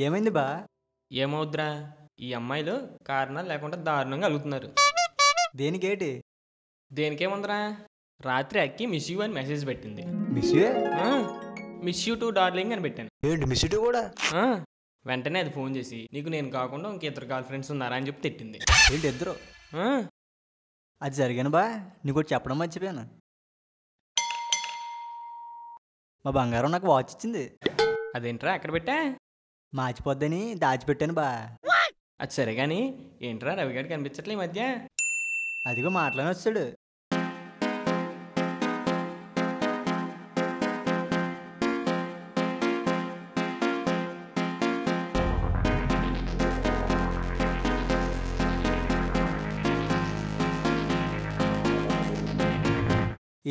ఏమైంది బా? ఏమవుద్రా ఈ అమ్మాయిలు కారణాలు లేకుండా దారుణంగా అలుగుతున్నారు. దేనికేటి? దేనికేముందిరా, రాత్రి అక్కి మిస్ యూ అని మెసేజ్ పెట్టింది. Miss you? Miss you two darling అని పెట్టాను. ఏంటి మిస్ యూ కూడా? వెంటనే అది ఫోన్ చేసి నీకు నేను కాకుండా ఇంక ఇద్దరు గర్ల్ ఫ్రెండ్స్ ఉన్నారా అని చెప్పి తిట్టింది. ఏంటి ఇద్దరు? అది జరిగాను బా, నీకు చెప్పడం మర్చిపోయాను. మా బంగారం నాకు వాచ్ ఇచ్చింది. అదేంట్రా ఎక్కడ పెట్టా? మార్చిపోద్దని దాచిపెట్టాను బా. అది సరే కానీ ఏంట్రా రవిగాడు కనిపించట్లే ఈ మధ్య? అదిగో మాటలోనే వచ్చాడు.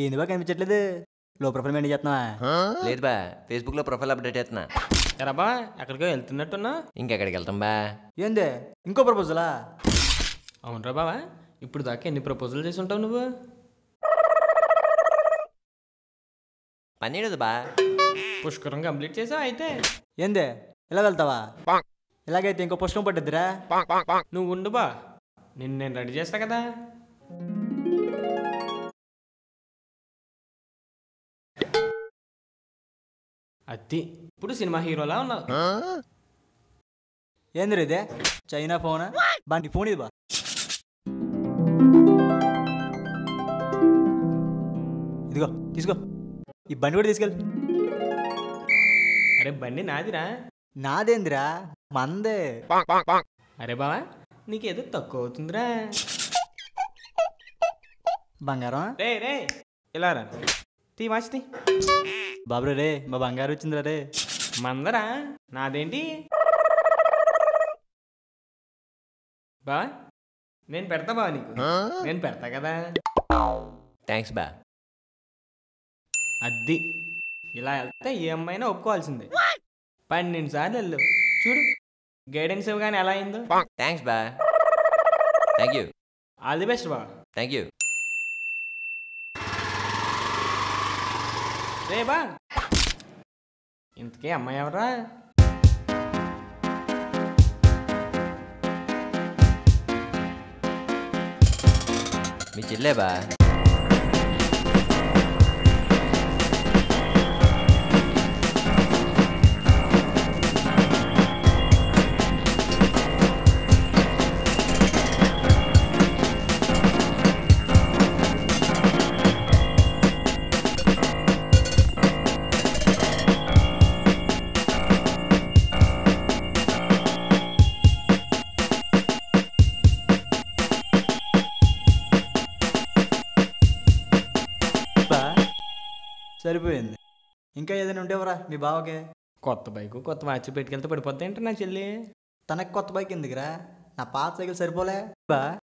ఏంది బా కనిపించట్లేదు? లో ప్రొఫైల్ మెయింటైన్ చేస్తున్నావా? లేదు బా, ఫేస్బుక్లో ప్రొఫైల్ అప్డేట్ చేస్తున్నా. ఎరాబా ఎక్కడికో వెళ్తున్నట్టున్నా? ఇంకెక్కడికి వెళ్తాం బా? ఏంది ఇంకో ప్రపోజలా? అవునరా బావా, ఇప్పుడు దాకా ఎన్ని ప్రపోజల్ చేసి ఉంటావు నువ్వు? పన్నీడు బా. పుష్కరం కంప్లీట్ చేసావు అయితే. ఏంది ఇలా వెళ్తావా? ఇలాగైతే ఇంకో పుష్కం పట్టుద్దిరా. నువ్వు ఉండు బా, నేను రెడీ చేస్తా కదా. అది ఇప్పుడు సినిమా హీరోలా ఉన్నావు. ఏంది ఇదే చైనా ఫోనా? బాంటి ఫోన్ ఇది బా. ఇదిగో తీసుకో, ఈ బండి కూడా తీసుకెళ్ళి. అరే బండి నాదిరా. నాదేందిరా, మందే. అరే బావా నీకేదో తక్కువ అవుతుందిరా. బంగారం రే రే ఇలా రా, తీ మార్చి. బాబు రే, మా బంగారు వచ్చిందిరా రే. మందరా నాదేంటి బా? నేను పెడతా బా నీకు, నేను పెడతా కదా. థ్యాంక్స్ బా. అది ఇలా వెళ్తే ఏ అమ్మాయినా ఒప్పుకోవాల్సిందే. 12 సార్లు వెళ్ళు చూడు, గైడెన్స్ ఇవ్వగానే ఎలా అయిందో. థ్యాంక్స్ బా. Thank you. All the best బా. Thank you. రే బా, ఇంతకీ అమ్మాయి ఎవరా? మీ చెల్లే బా. సరిపోయింది. ఇంకా ఏదైనా ఉండేవరా మీ బావకే? కొత్త బైకు కొత్త వాచ్ పెట్టుకెళ్తే పడిపోద్ది ఏంటి నా చెల్లి? తనకి కొత్త బైక్ ఎందుకురా? నా పాత సైకిల్ సరిపోలే బా.